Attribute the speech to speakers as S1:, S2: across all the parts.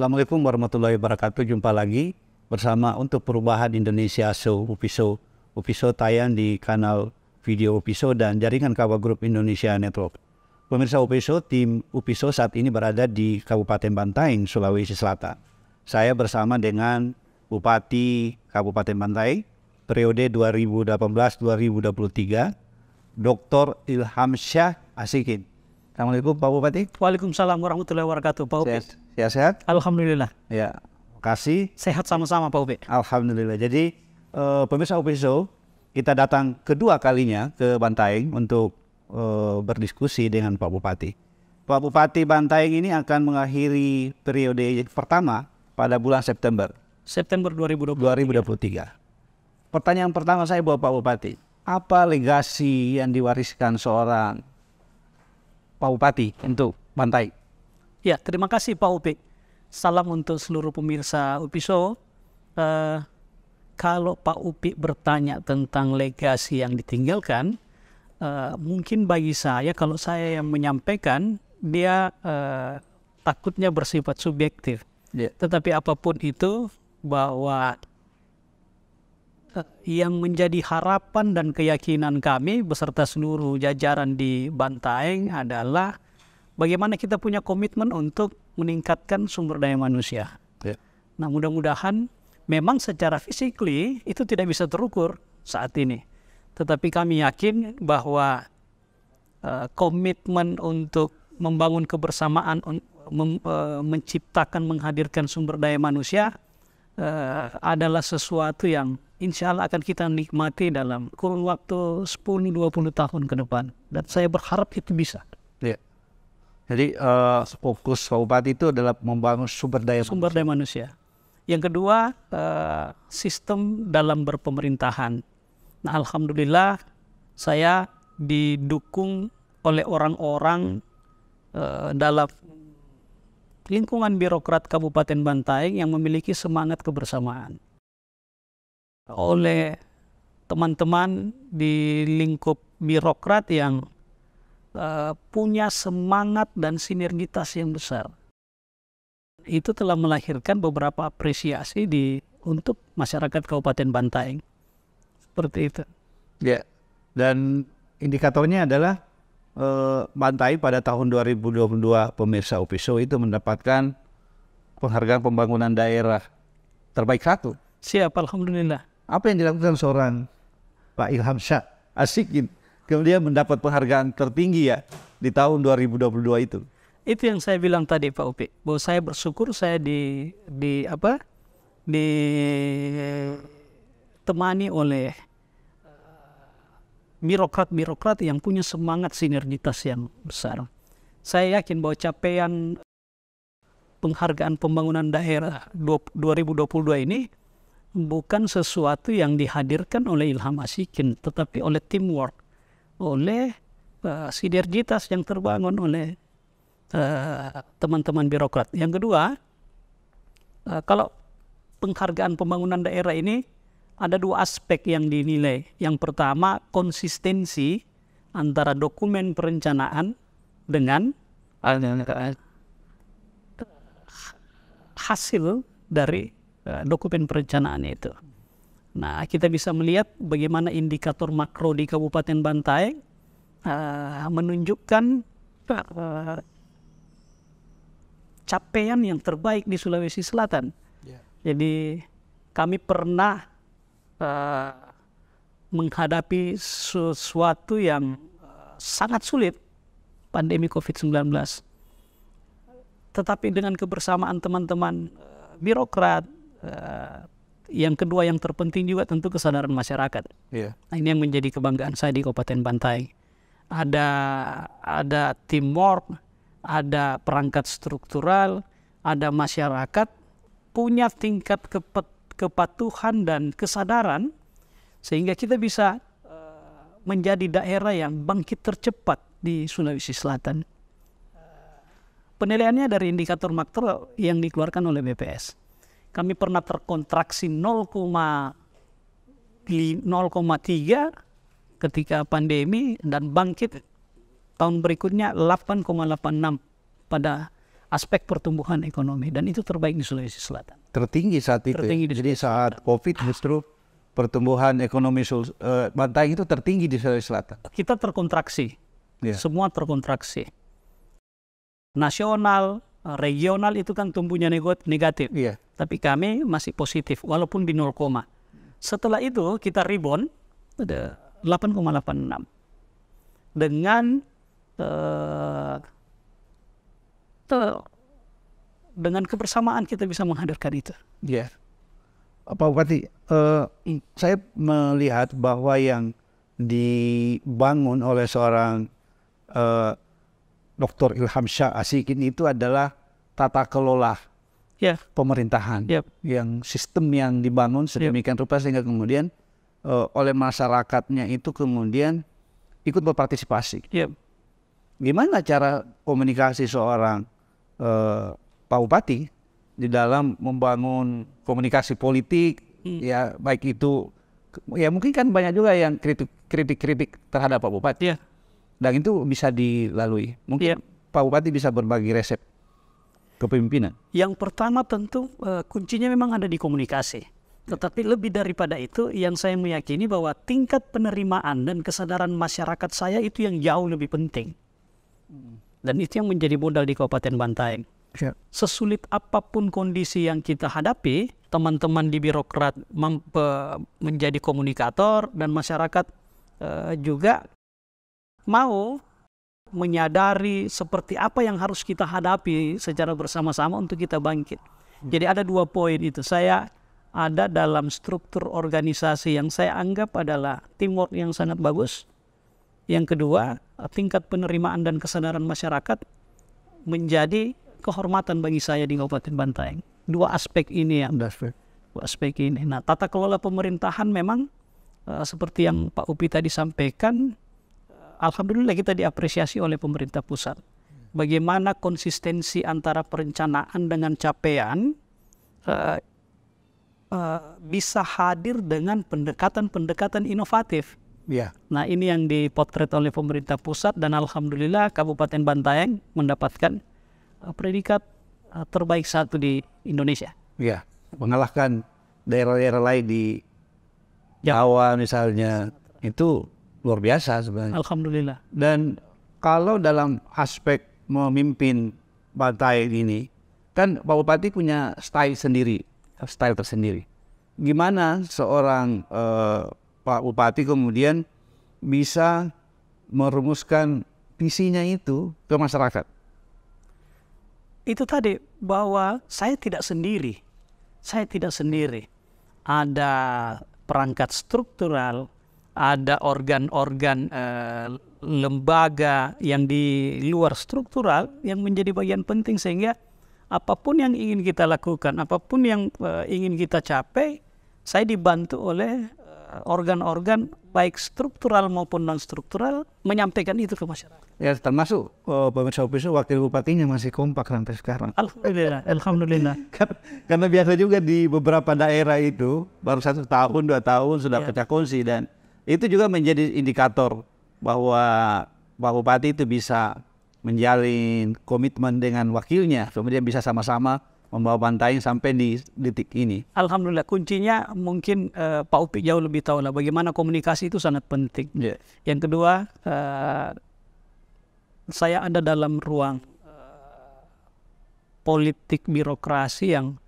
S1: Assalamualaikum warahmatullahi wabarakatuh. Jumpa lagi bersama Untuk Perubahan Indonesia Show Upiso. Upiso tayang di kanal video Upiso dan jaringan Kawa Group Indonesia Network. Pemirsa Upiso, tim Upiso saat ini berada di Kabupaten Bantaeng, Sulawesi Selatan. Saya bersama dengan Bupati Kabupaten Bantaeng periode 2018-2023, Dr. Ilhamsyah Asikin. Assalamualaikum Pak Bupati.
S2: Waalaikumsalam warahmatullahi wabarakatuh Pak Upi.
S1: Sehat?
S2: Alhamdulillah.
S1: Ya, makasih.
S2: Sehat sama-sama Pak Upi.
S1: Alhamdulillah. Jadi pemirsa Upiso, kita datang kedua kalinya ke Bantaeng untuk berdiskusi dengan Pak Bupati. Pak Bupati Bantaeng ini akan mengakhiri periode pertama pada bulan September 2023. Pertanyaan pertama saya buat Pak Bupati, apa legasi yang diwariskan seorang Pak Bupati untuk Bantaeng?
S2: Ya, terima kasih Pak Upi. Salam untuk seluruh pemirsa Upiso. Kalau Pak Upi bertanya tentang legasi yang ditinggalkan, mungkin bagi saya, kalau saya yang menyampaikan, dia takutnya bersifat subjektif. Tetapi apapun itu, bahwa yang menjadi harapan dan keyakinan kami beserta seluruh jajaran di Bantaeng adalah bagaimana kita punya komitmen untuk meningkatkan sumber daya manusia. Nah, mudah-mudahan memang secara physically itu tidak bisa terukur saat ini. Tetapi kami yakin bahwa komitmen untuk membangun kebersamaan, menciptakan, menghadirkan sumber daya manusia adalah sesuatu yang insya Allah akan kita nikmati dalam kurun waktu 10-20 tahun ke depan. Dan saya berharap itu bisa.
S1: Jadi fokus Pak Bupati itu adalah membangun sumber daya
S2: manusia. Yang kedua, sistem dalam berpemerintahan. Nah, alhamdulillah saya didukung oleh orang-orang dalam lingkungan birokrat Kabupaten Bantaeng yang memiliki semangat kebersamaan. Oleh teman-teman di lingkup birokrat yang punya semangat dan sinergitas yang besar. Itu telah melahirkan beberapa apresiasi untuk masyarakat Kabupaten Bantaeng. Seperti itu.
S1: Ya, dan indikatornya adalah Bantaeng pada tahun 2022 pemirsa Upiso itu mendapatkan penghargaan pembangunan daerah terbaik 1.
S2: Siap, alhamdulillah.
S1: Apa yang dilakukan seorang Pak Ilhamsyah Asikin kemudian mendapat penghargaan tertinggi ya di tahun 2022 itu?
S2: Itu yang saya bilang tadi Pak Upi, bahwa saya bersyukur saya ditemani oleh birokrat-birokrat yang punya semangat sinergitas yang besar. Saya yakin bahwa capaian penghargaan pembangunan daerah 2022 ini bukan sesuatu yang dihadirkan oleh Ilham Asikin, tetapi oleh teamwork, oleh sinergitas yang terbangun oleh teman-teman birokrat. Yang kedua, kalau penghargaan pembangunan daerah ini ada 2 aspek yang dinilai. Yang pertama, konsistensi antara dokumen perencanaan dengan hasil dari dokumen perencanaan itu. Nah, kita bisa melihat bagaimana indikator makro di Kabupaten Bantaeng menunjukkan capaian yang terbaik di Sulawesi Selatan. Jadi kami pernah menghadapi sesuatu yang sangat sulit, pandemi COVID-19. Tetapi dengan kebersamaan teman-teman birokrat, yang kedua yang terpenting juga tentu kesadaran masyarakat. Nah, ini yang menjadi kebanggaan saya di Kabupaten Bantaeng. Ada teamwork, ada perangkat struktural, ada masyarakat punya tingkat kepatuhan dan kesadaran sehingga kita bisa menjadi daerah yang bangkit tercepat di Sulawesi Selatan. Penilaiannya dari indikator makro yang dikeluarkan oleh BPS. Kami pernah terkontraksi 0,3 ketika pandemi dan bangkit tahun berikutnya 8,86 pada aspek pertumbuhan ekonomi, dan itu terbaik di Sulawesi Selatan.
S1: Tertinggi saat itu. Jadi saat COVID justru pertumbuhan ekonomi Bantaeng itu tertinggi di Sulawesi Selatan.
S2: Kita terkontraksi, semua terkontraksi. Nasional, regional itu kan tumbuhnya negatif. Tapi kami masih positif walaupun di 0, setelah itu kita rebound ada 8,86 dengan kebersamaan kita bisa menghadirkan itu.
S1: Pak Bupati, saya melihat bahwa yang dibangun oleh seorang Dr. Ilham Shah Ashikin itu adalah tata kelola pemerintahan, yang sistem yang dibangun sedemikian rupa sehingga kemudian oleh masyarakatnya itu kemudian ikut berpartisipasi. Gimana cara komunikasi seorang Pak Bupati di dalam membangun komunikasi politik, ya baik itu, ya mungkin kan banyak juga yang kritik terhadap Pak Bupati, dan itu bisa dilalui. Mungkin Pak Bupati bisa berbagi resep kepemimpinan.
S2: Yang pertama tentu kuncinya memang ada di komunikasi. Tetapi lebih daripada itu, yang saya meyakini bahwa tingkat penerimaan dan kesadaran masyarakat saya itu yang jauh lebih penting. Dan itu yang menjadi modal di Kabupaten Bantaeng. Sesulit apapun kondisi yang kita hadapi, teman-teman di birokrat menjadi komunikator, dan masyarakat juga mau menyadari seperti apa yang harus kita hadapi secara bersama-sama untuk kita bangkit. Jadi ada 2 poin itu. Saya ada dalam struktur organisasi yang saya anggap adalah teamwork yang sangat bagus. Yang kedua, tingkat penerimaan dan kesadaran masyarakat menjadi kehormatan bagi saya di Kabupaten Bantaeng. 2 aspek ini ya. 2 aspek ini. Nah, tata kelola pemerintahan memang seperti yang Pak Upi tadi sampaikan, alhamdulillah kita diapresiasi oleh pemerintah pusat. Bagaimana konsistensi antara perencanaan dengan capaian bisa hadir dengan pendekatan-pendekatan inovatif. Nah, ini yang dipotret oleh pemerintah pusat, dan alhamdulillah Kabupaten Bantaeng mendapatkan predikat terbaik 1 di Indonesia.
S1: Mengalahkan daerah-daerah lain di Jawa misalnya, itu luar biasa sebenarnya.
S2: Alhamdulillah.
S1: Dan kalau dalam aspek memimpin Bantaeng ini, kan Pak Bupati punya style tersendiri. Gimana seorang Pak Bupati kemudian bisa merumuskan visinya itu ke masyarakat?
S2: Itu tadi, bahwa saya tidak sendiri. Ada perangkat struktural, ada organ-organ lembaga yang di luar struktural yang menjadi bagian penting, sehingga apapun yang ingin kita lakukan, apapun yang ingin kita capai, saya dibantu oleh organ-organ baik struktural maupun non-struktural menyampaikan itu ke masyarakat.
S1: Ya, termasuk pemirsa Upiso, wakil bupatinya masih kompak sampai sekarang.
S2: Alhamdulillah.
S1: Karena biasa juga di beberapa daerah itu baru 1 tahun, 2 tahun sudah pecah kongsi, dan itu juga menjadi indikator bahwa Pak Bupati itu bisa menjalin komitmen dengan wakilnya, kemudian bisa sama-sama membawa Bantaeng sampai di detik ini?
S2: Alhamdulillah, kuncinya mungkin Pak Upik jauh lebih tahu lah bagaimana komunikasi itu sangat penting. Yang kedua, saya ada dalam ruang politik birokrasi yang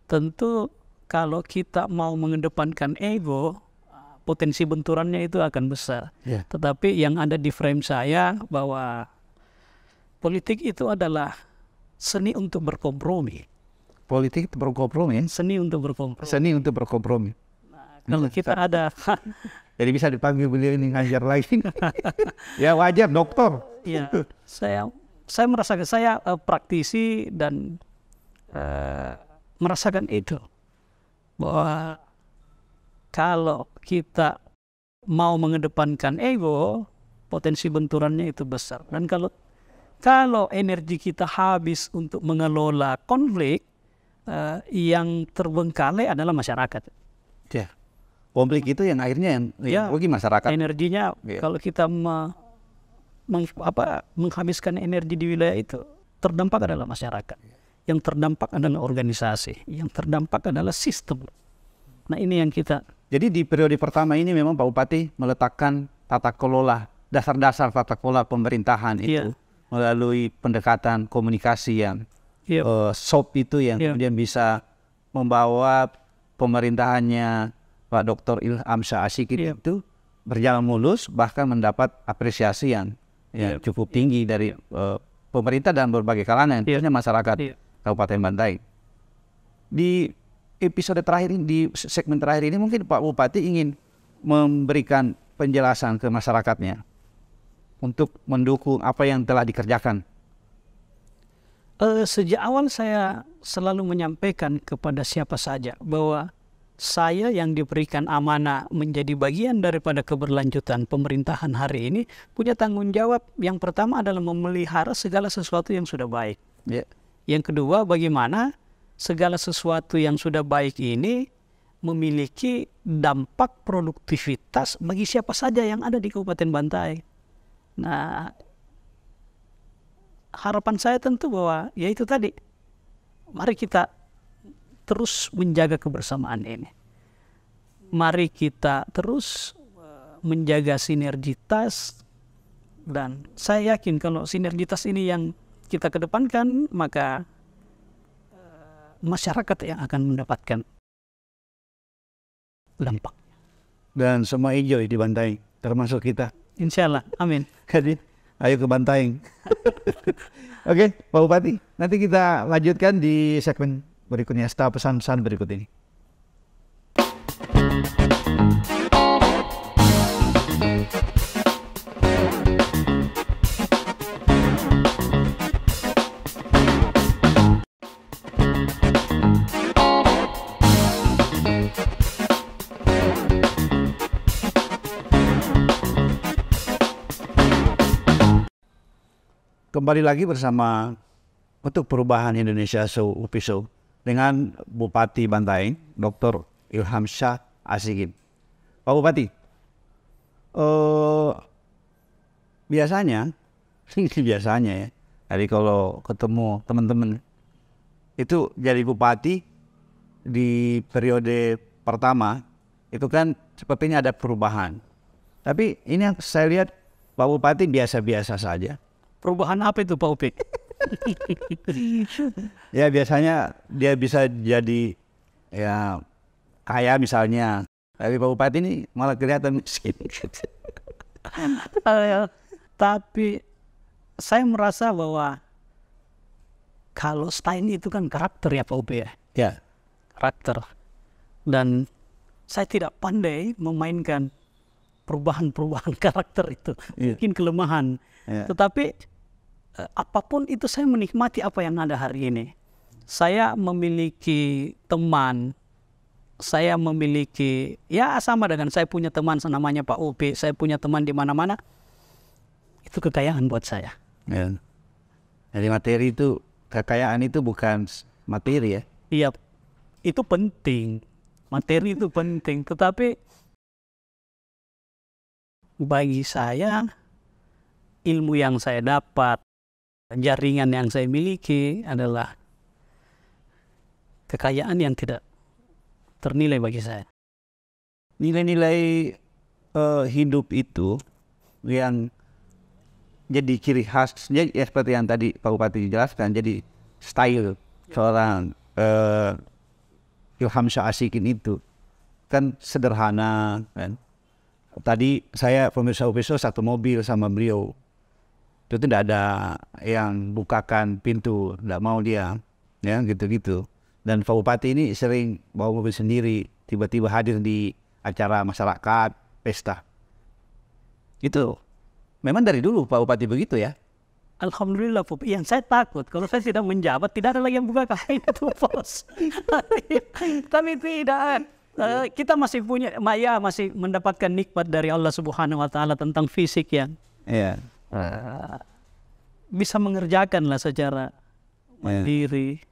S2: tentu kalau kita mau mengedepankan ego, potensi benturannya itu akan besar. Tetapi yang ada di frame saya bahwa politik itu adalah seni untuk berkompromi.
S1: Politik berkompromi,
S2: Seni untuk berkompromi.
S1: seni untuk berkompromi.
S2: Kalau kita ada,
S1: Jadi bisa dipanggil beliau ini ngajar lagi. Ya wajar, dokter.
S2: ya saya merasakan, saya praktisi dan merasakan itu bahwa kalau kita mau mengedepankan ego, potensi benturannya itu besar. Dan kalau energi kita habis untuk mengelola konflik, yang terbengkalai adalah masyarakat.
S1: Ya. Konflik itu yang akhirnya yang rugi masyarakat.
S2: Energinya kalau kita menghabiskan energi di wilayah itu, terdampak adalah masyarakat. Yang terdampak adalah organisasi. Yang terdampak adalah sistem. Nah ini yang kita.
S1: Jadi di periode pertama ini memang Pak Bupati meletakkan tata kelola, dasar-dasar tata kelola pemerintahan itu melalui pendekatan komunikasi yang soft itu yang kemudian bisa membawa pemerintahannya Pak Dr. Ilham Shah Ashikin itu berjalan mulus, bahkan mendapat apresiasi yang cukup tinggi dari pemerintah dan berbagai kalangan, tentunya masyarakat Kabupaten Bantaeng. Di episode terakhir ini, di segmen terakhir ini mungkin Pak Bupati ingin memberikan penjelasan ke masyarakatnya untuk mendukung apa yang telah dikerjakan.
S2: Sejak awal saya selalu menyampaikan kepada siapa saja bahwa saya yang diberikan amanah menjadi bagian daripada keberlanjutan pemerintahan hari ini punya tanggung jawab yang pertama adalah memelihara segala sesuatu yang sudah baik. Yang kedua, bagaimana segala sesuatu yang sudah baik ini memiliki dampak produktivitas bagi siapa saja yang ada di Kabupaten Bantaeng. Nah, harapan saya tentu bahwa ya itu tadi, mari kita terus menjaga kebersamaan ini. Mari kita terus menjaga sinergitas, dan saya yakin kalau sinergitas ini yang kita kedepankan, maka masyarakat yang akan mendapatkan dampak.
S1: Dan semua hijau di Bantaeng, termasuk kita.
S2: Insya Allah, amin.
S1: Jadi, ayo ke Bantaeng. Oke, Pak Bupati, nanti kita lanjutkan di segmen berikutnya setelah pesan-pesan berikut ini. Kembali lagi bersama Untuk Perubahan Indonesia Show Upiso dengan Bupati Bantaeng, Dr. Ilham Shah Ashikin. Pak Bupati, biasanya ya, jadi kalau ketemu teman-teman itu jadi bupati di periode pertama itu kan sepertinya ada perubahan. Tapi ini yang saya lihat Pak Bupati biasa-biasa saja.
S2: Perubahan apa itu Pak Upik?
S1: Ya biasanya dia bisa jadi ya kaya misalnya, tapi Pak Bupati ini malah kelihatan miskin.
S2: Tapi saya merasa bahwa kalau style itu kan karakter ya Pak Upik ya.
S1: Ya.
S2: Karakter. Dan saya tidak pandai memainkan perubahan-perubahan karakter itu. Mungkin kelemahan. Tetapi apapun itu saya menikmati apa yang ada hari ini. Saya memiliki teman, saya memiliki, ya sama dengan saya punya teman namanya Pak Upi, saya punya teman di mana-mana. Itu kekayaan buat saya.
S1: Ya. Jadi materi itu, kekayaan itu bukan materi ya?
S2: Iya, itu penting. Materi itu penting, tetapi bagi saya ilmu yang saya dapat, jaringan yang saya miliki adalah kekayaan yang tidak ternilai bagi saya.
S1: Nilai-nilai hidup itu yang jadi ciri khasnya ya seperti yang tadi Pak Bupati jelaskan, jadi style seorang Ilham Shah Ashikin itu kan sederhana kan. Tadi saya pemirsa UPISO satu mobil sama beliau, itu tidak ada yang bukakan pintu, tidak mau dia, ya gitu-gitu. Dan Pak Bupati ini sering bawa mobil sendiri, tiba-tiba hadir di acara masyarakat, pesta. Itu memang dari dulu Pak Bupati begitu ya.
S2: Alhamdulillah, yang saya takut kalau saya tidak menjabat tidak ada lagi yang buka kain itu, bos. Tapi tidak. Kita masih punya, Maya masih mendapatkan nikmat dari Allah Subhanahu Wa Taala tentang fisik yang bisa mengerjakan lah secara mandiri.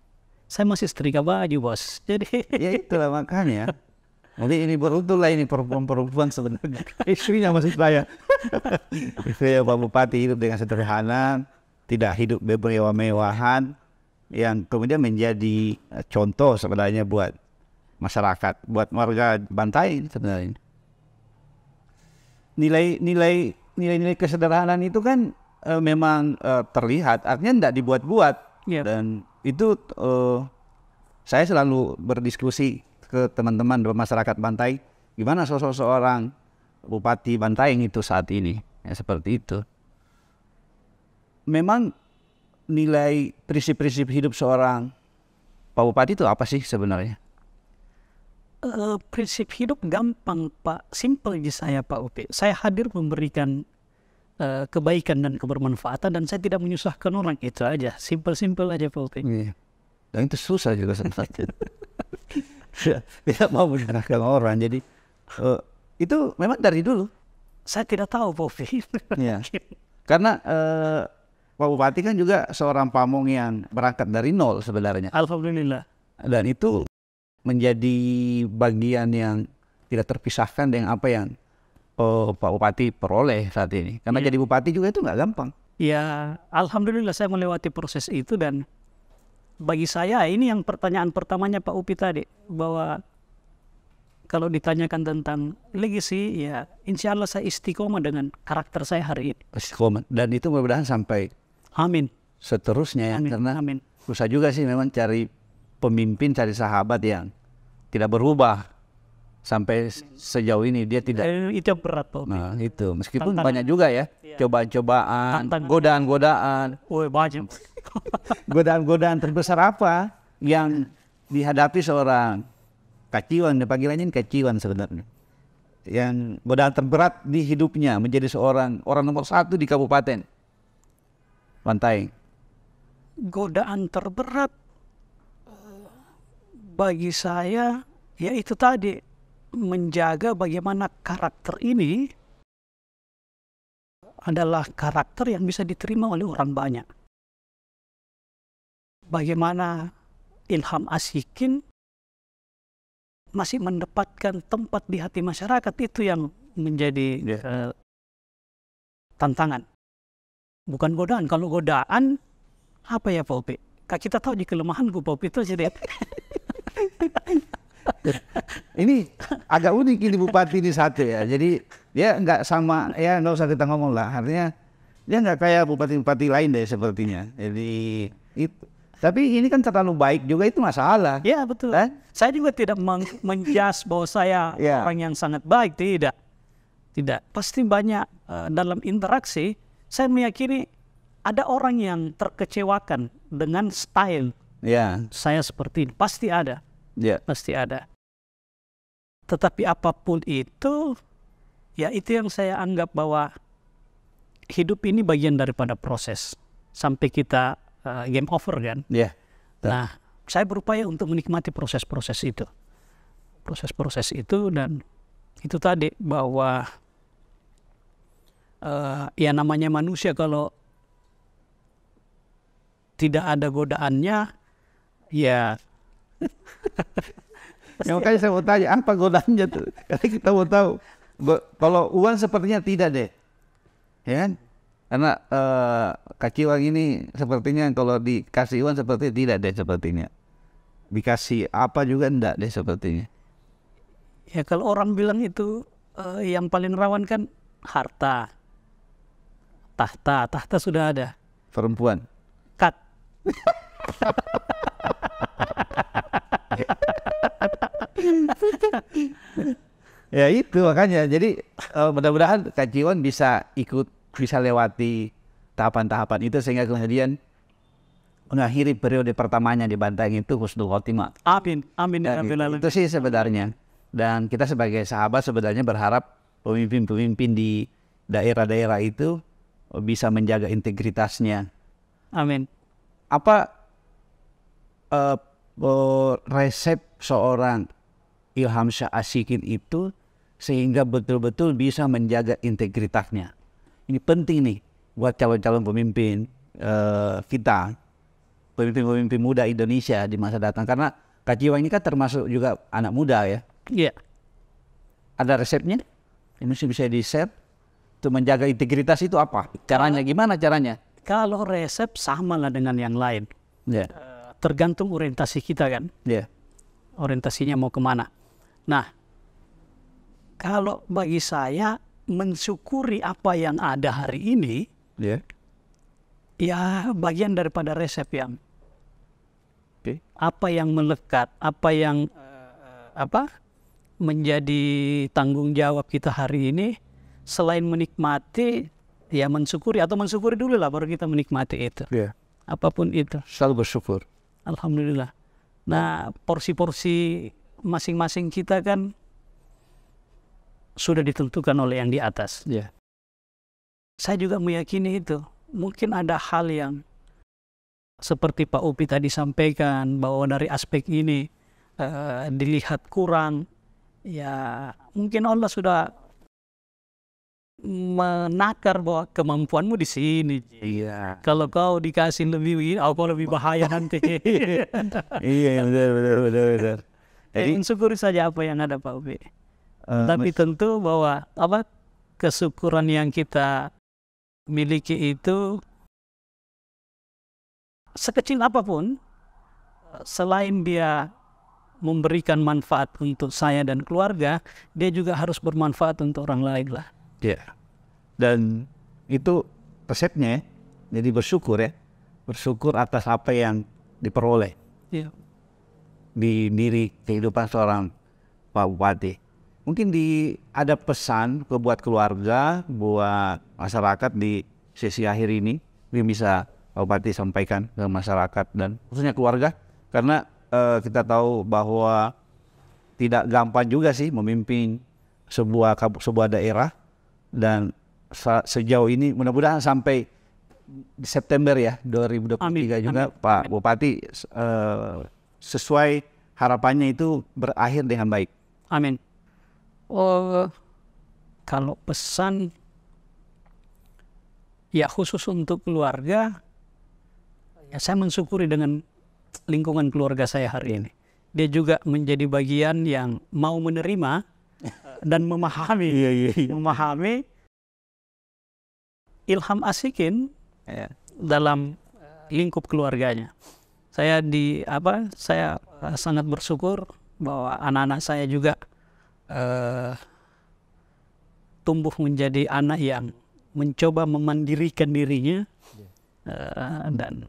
S2: Saya masih setrika baju, bos. Jadi
S1: ya itulah makanya. Jadi ini beruntung lah ini perempuan sebenarnya. Istrinya masih saya. Istri Pak Bupati hidup dengan sederhana, tidak hidup bermewah-mewahan, yang kemudian menjadi contoh sebenarnya buat masyarakat, buat warga Bantaing sebenarnya. Nilai-nilai kesederhanaan itu kan memang terlihat, artinya tidak dibuat-buat. Dan itu saya selalu berdiskusi ke teman-teman masyarakat Bantaing, gimana sosok seorang Bupati Bantaing itu saat ini, ya seperti itu. Memang nilai prinsip-prinsip hidup seorang Pak Bupati itu apa sih sebenarnya?
S2: Prinsip hidup gampang, Pak. Simple aja saya, Pak Upi. Saya hadir memberikan kebaikan dan kebermanfaatan, dan saya tidak menyusahkan orang. Itu aja, simple aja, Pak Upi.
S1: Dan itu susah juga sebenarnya. Tidak mau menyalahkan orang. Jadi itu memang dari dulu.
S2: Saya tidak tahu, Pak Upi.
S1: Ya. Karena Pak Bupati kan juga seorang pamong yang berangkat dari nol sebenarnya.
S2: Alhamdulillah.
S1: Dan itu menjadi bagian yang tidak terpisahkan dengan apa yang Pak Bupati peroleh saat ini. Karena jadi bupati juga itu nggak gampang.
S2: Ya, alhamdulillah saya melewati proses itu, dan bagi saya ini yang pertanyaan pertamanya Pak Upi tadi, bahwa kalau ditanyakan tentang legacy, ya insya Allah saya istiqomah dengan karakter saya hari ini.
S1: Istiqomah. Dan itu mudah-mudahan sampai
S2: amin
S1: seterusnya ya.
S2: Amin.
S1: Karena
S2: Amin.
S1: susah juga sih memang cari pemimpin, cari sahabat yang tidak berubah sampai sejauh ini. Dia tidak
S2: itu yang berat, Pak.
S1: Nah itu meskipun
S2: Tantangan.
S1: banyak juga ya cobaan-cobaan, godaan-godaan.
S2: Banyak.
S1: Godaan-godaan terbesar apa yang dihadapi seorang Kaciwan, panggilannya Kaciwan sebenarnya, yang godaan terberat di hidupnya menjadi seorang orang nomor 1 di Kabupaten Bantaing?
S2: Godaan terberat bagi saya ya itu tadi, menjaga bagaimana karakter ini adalah karakter yang bisa diterima oleh orang banyak. Bagaimana Ilham Ashikin masih mendapatkan tempat di hati masyarakat, itu yang menjadi tantangan. Bukan godaan. Kalau godaan apa ya, Pak Upi? Kita tahu di kelemahanku, Pak Upi, itu jadi
S1: ini agak unik ini bupati ini satu ya. Jadi dia nggak sama ya, nggak usah kita ngomong lah. Artinya dia nggak kayak bupati-bupati lain deh sepertinya. Jadi itu. Tapi ini kan terlalu baik juga, itu masalah.
S2: Ya betul. Saya juga tidak menjudge bahwa saya orang yang sangat baik, tidak. Pasti banyak dalam interaksi. Saya meyakini ada orang yang terkecewakan dengan style saya seperti ini. Pasti ada. Pasti ada. Tetapi apapun itu, ya itu yang saya anggap bahwa hidup ini bagian daripada proses sampai kita game over kan. Nah, saya berupaya untuk menikmati proses-proses itu. Proses-proses itu, dan itu tadi bahwa ya namanya manusia kalau tidak ada godaannya, ya
S1: makanya saya mau tanya apa godaannya tuh, karena kita mau tahu. Kalau uang sepertinya tidak deh, ya kan? Karena Kaciwang ini sepertinya kalau dikasih uang seperti tidak deh sepertinya. dikasih apa juga enggak deh sepertinya.
S2: Ya kalau orang bilang itu yang paling rawan kan harta, tahta sudah ada,
S1: Perempuan.
S2: kat.
S1: Ya itu makanya. Jadi mudah-mudahan Kak Jiwon bisa lewati tahapan-tahapan itu sehingga kemudian mengakhiri periode pertamanya di Bantaeng itu husnul khotimah.
S2: Amin, amin ya
S1: Dan
S2: Rabbil Alamin.
S1: itu sih sebenarnya. Dan kita sebagai sahabat sebenarnya berharap pemimpin-pemimpin di daerah-daerah itu bisa menjaga integritasnya.
S2: Amin.
S1: Apa resep seorang Ilham Shah Ashikin itu sehingga betul-betul bisa menjaga integritasnya? Ini penting nih buat calon-calon pemimpin kita, pemimpin-pemimpin muda Indonesia di masa datang. Karena Kak Jiwon ini kan termasuk juga anak muda ya.
S2: Iya.
S1: Ada resepnya? Ini bisa di-share untuk menjaga integritas itu apa? Caranya gimana caranya?
S2: Kalau resep sama lah dengan yang lain.
S1: Ya.
S2: Tergantung orientasi kita kan.
S1: Ya.
S2: Orientasinya mau kemana. Nah, kalau bagi saya mensyukuri apa yang ada hari ini,
S1: Ya.
S2: ya bagian daripada resep yang
S1: Oke.
S2: apa yang melekat, apa yang menjadi tanggung jawab kita hari ini, selain menikmati, ya mensyukuri atau mensyukuri dulu lah baru kita menikmati itu.
S1: Ya.
S2: Apapun itu.
S1: Selalu bersyukur.
S2: Alhamdulillah. Nah, porsi-porsi masing-masing kita kan sudah ditentukan oleh yang di atas.
S1: Ya.
S2: Saya juga meyakini itu. Mungkin ada hal yang seperti Pak Upi tadi sampaikan bahwa dari aspek ini dilihat kurang. Ya, mungkin Allah sudah menakar bahwa kemampuanmu di sini.
S1: Iya.
S2: Kalau kau dikasih lebih, kau lebih bahaya nanti.
S1: Iya, benar.
S2: Jadi mensyukuri saja apa yang ada Pak Upi. Tapi tentu bahwa kesyukuran yang kita miliki itu sekecil apapun, selain dia memberikan manfaat untuk saya dan keluarga, dia juga harus bermanfaat untuk orang lain lah.
S1: Ya. Dan itu resepnya ya. Jadi bersyukur ya. Bersyukur atas apa yang diperoleh
S2: Ya.
S1: di diri kehidupan seorang Pak Bupati. Mungkin ada pesan buat keluarga, buat masyarakat di sesi akhir ini yang bisa Pak Bupati sampaikan ke masyarakat dan khususnya keluarga. Karena kita tahu bahwa tidak gampang juga sih memimpin sebuah daerah. Dan sejauh ini mudah-mudahan sampai September ya 2023
S2: Amin,
S1: juga
S2: amin,
S1: Pak Bupati sesuai harapannya itu berakhir dengan baik.
S2: Amin. Kalau pesan ya khusus untuk keluarga, ya saya mensyukuri dengan lingkungan keluarga saya hari ini. Dia juga menjadi bagian yang mau menerima dan memahami. Memahami Ilham Ashikin dalam lingkup keluarganya. Saya sangat bersyukur bahwa anak-anak saya juga tumbuh menjadi anak yang mencoba memandirikan dirinya dan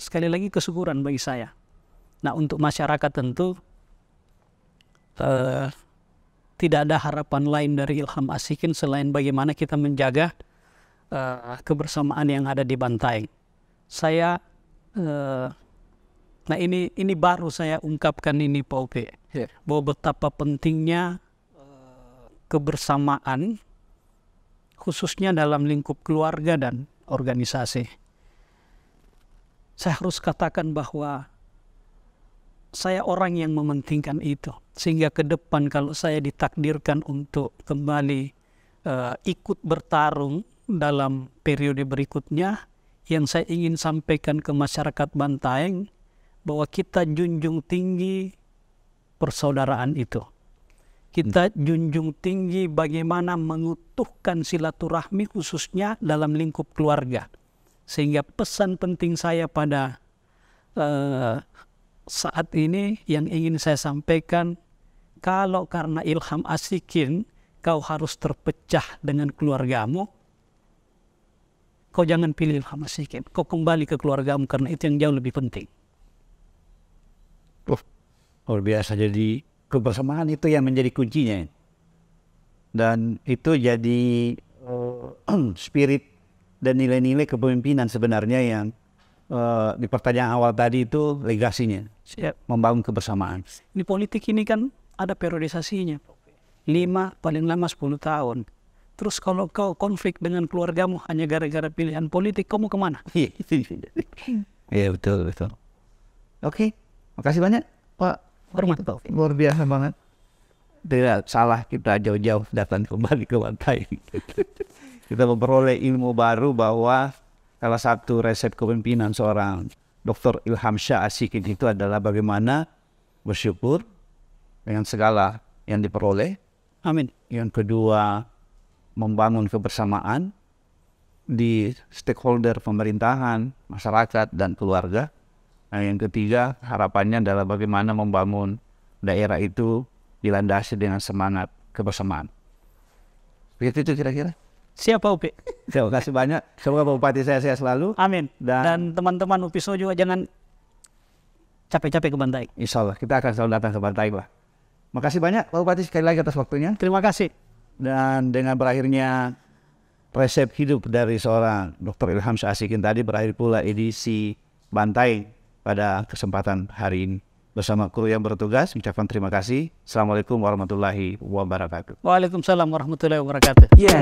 S2: sekali lagi kesyukuran bagi saya. Nah, untuk masyarakat tentu tidak ada harapan lain dari Ilham Ashikin selain bagaimana kita menjaga kebersamaan yang ada di Bantaeng. Saya nah ini baru saya ungkapkan ini Pak Upi, bahwa betapa pentingnya kebersamaan khususnya dalam lingkup keluarga dan organisasi. Saya harus katakan bahwa saya orang yang mementingkan itu, sehingga ke depan kalau saya ditakdirkan untuk kembali ikut bertarung dalam periode berikutnya, yang saya ingin sampaikan ke masyarakat Bantaeng bahwa kita junjung tinggi persaudaraan itu. Kita junjung tinggi bagaimana mengutuhkan silaturahmi khususnya dalam lingkup keluarga. Sehingga pesan penting saya pada saat ini yang ingin saya sampaikan, kalau karena Ilham Asyikin kau harus terpecah dengan keluargamu, kau jangan pilih Ilham Asyikin. Kau kembali ke keluargamu karena itu yang jauh lebih penting.
S1: Luar biasa. Jadi kebersamaan itu yang menjadi kuncinya. Dan itu jadi spirit dan nilai-nilai kepemimpinan sebenarnya yang di pertanyaan awal tadi itu legasinya.
S2: Siap.
S1: Membangun kebersamaan.
S2: Di politik ini kan ada periodisasinya. 5 paling lama 10 tahun. Terus kalau kau konflik dengan keluargamu hanya gara-gara pilihan politik, kau mau kemana?
S1: Iya betul. Oke, makasih banyak Pak.
S2: Hormat.
S1: Luar biasa banget. Tidak salah kita jauh-jauh datang kembali ke Bantai. Kita memperoleh ilmu baru bahwa salah satu resep kepemimpinan seorang Dr. Ilham Syah Asyikin itu adalah bagaimana bersyukur dengan segala yang diperoleh.
S2: Amin.
S1: Yang kedua, membangun kebersamaan di stakeholder pemerintahan, masyarakat, dan keluarga. Nah, yang ketiga, harapannya adalah bagaimana membangun daerah itu dilandasi dengan semangat kebersamaan. Begitu itu kira-kira.
S2: Siapa UP?
S1: Terima kasih banyak. Semoga Pak Bupati saya selalu.
S2: Amin.
S1: Dan
S2: Dan teman-teman UPISO juga jangan capek-capek ke Bantai.
S1: insya Allah kita akan selalu datang ke Bantai, Pak. Makasih banyak Pak Bupati sekali lagi atas waktunya.
S2: Terima kasih.
S1: Dan dengan berakhirnya resep hidup dari seorang Dr. Ilham Syah Asyikin tadi, berakhir pula edisi Bantai pada kesempatan hari ini. Bersama kru yang bertugas, ucapkan terima kasih. Assalamualaikum warahmatullahi wabarakatuh.
S2: Waalaikumsalam warahmatullahi wabarakatuh.
S1: Yeah.